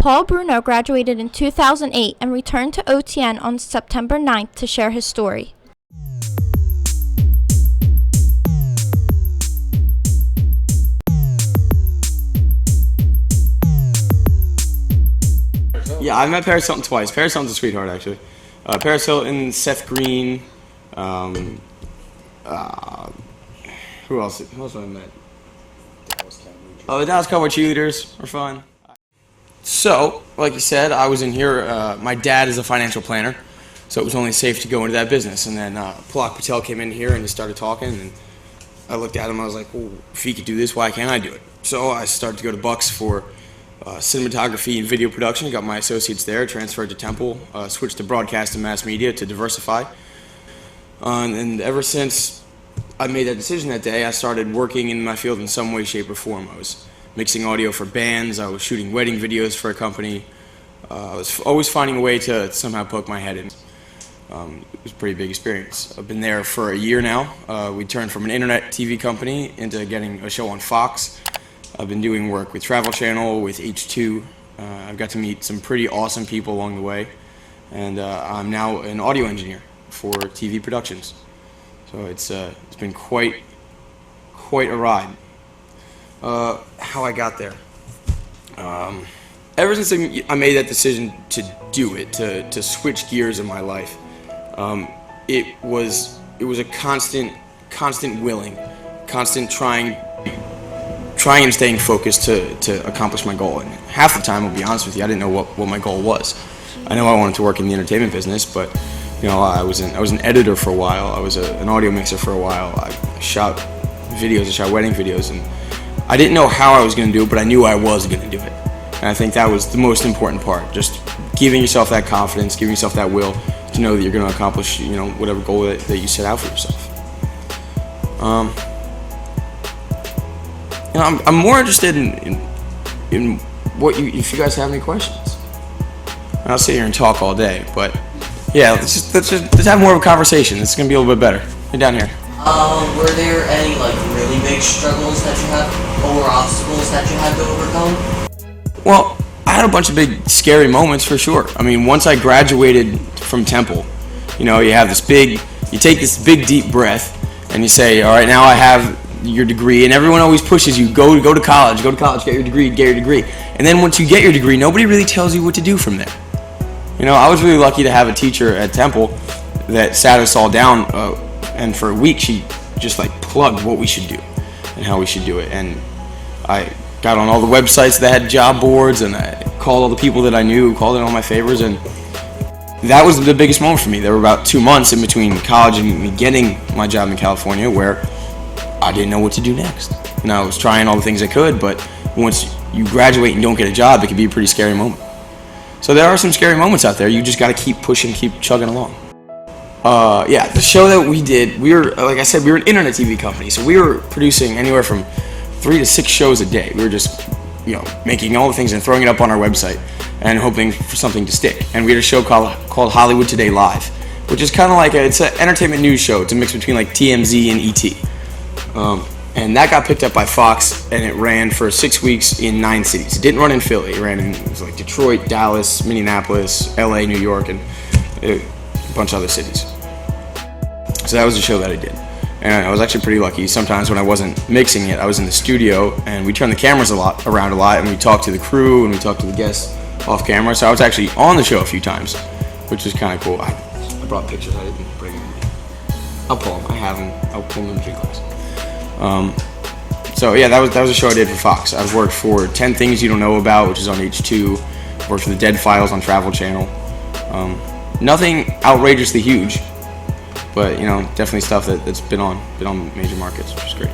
Paul Bruno graduated in 2008 and returned to OTN on September 9th to share his story. Yeah, I've met Paris Hilton twice. Paris Hilton's a sweetheart, actually. Paris Hilton, Seth Green, who else have I met? The Dallas Cowboy cheerleaders are fun. So, like you said, I was in here. My dad is a financial planner, so it was only safe to go into that business. And then Palak Patel came in here and he started talking, and I looked at him. I was like, well, if he could do this, why can't I do it? So I started to go to Bucks for cinematography and video production. Got my associates there, transferred to Temple, switched to broadcast and mass media to diversify. And ever since I made that decision that day, I started working in my field in some way, shape, or form. I was mixing audio for bands. I was shooting wedding videos for a company. I was always finding a way to somehow poke my head in. It was a pretty big experience. I've been there for a year now. We turned from an internet TV company into getting a show on Fox. I've been doing work with Travel Channel, with H2. I've got to meet some pretty awesome people along the way. And I'm now an audio engineer for TV productions. So it's been quite a ride. How I got there. Ever since I made that decision to do it, to switch gears in my life, it was a constant willing, constant trying and staying focused to accomplish my goal. And half the time, I'll be honest with you, I didn't know what my goal was. I know I wanted to work in the entertainment business, but I was an editor for a while. I was an audio mixer for a while. I shot videos, I shot wedding videos, and I didn't know how I was going to do it, but I knew I was going to do it. And I think that was the most important part, just giving yourself that confidence, giving yourself that will to know that you're going to accomplish, whatever goal that you set out for yourself. I'm more interested in what if you guys have any questions. I'll sit here and talk all day, but yeah, let's have more of a conversation. It's going to be a little bit better. Get down here. Were there any really big struggles that you had, or obstacles that you had to overcome? Well, I had a bunch of big scary moments for sure. I mean, once I graduated from Temple, you have you take this big deep breath and you say, all right, now I have your degree, and everyone always pushes you, go to college, get your degree. And then once you get your degree, nobody really tells you what to do from there. I was really lucky to have a teacher at Temple that sat us all down, and for a week she just plugged what we should do and how we should do it. And I got on all the websites that had job boards, and I called all the people that I knew, called in all my favors, and that was the biggest moment for me. There were about 2 months in between college and me getting my job in California where I didn't know what to do next. I was trying all the things I could, but once you graduate and don't get a job, it can be a pretty scary moment. So there are some scary moments out there. You just got to keep pushing, keep chugging along. The show that we did, like I said, we were an internet TV company, so we were producing anywhere from 3 to 6 shows a day. We were just, making all the things and throwing it up on our website and hoping for something to stick. And we had a show called Hollywood Today Live, which is kind of it's an entertainment news show. It's a mix between TMZ and ET. And that got picked up by Fox, and it ran for 6 weeks in 9 cities. It didn't run in Philly. It ran in Detroit, Dallas, Minneapolis, LA, New York, and a bunch of other cities. So that was the show that I did. And I was actually pretty lucky. Sometimes when I wasn't mixing it, I was in the studio, and we turned the cameras around a lot, and we talked to the crew, and we talked to the guests off camera. So I was actually on the show a few times, which was kind of cool. I brought pictures. I didn't bring them. I'll pull them. I have them. I'll pull them in between class. So yeah, that was a show I did for Fox. I've worked for 10 Things You Don't Know About, which is on H2. Worked for the Dead Files on Travel Channel. Nothing outrageously huge, but definitely stuff that's been on major markets, which is great.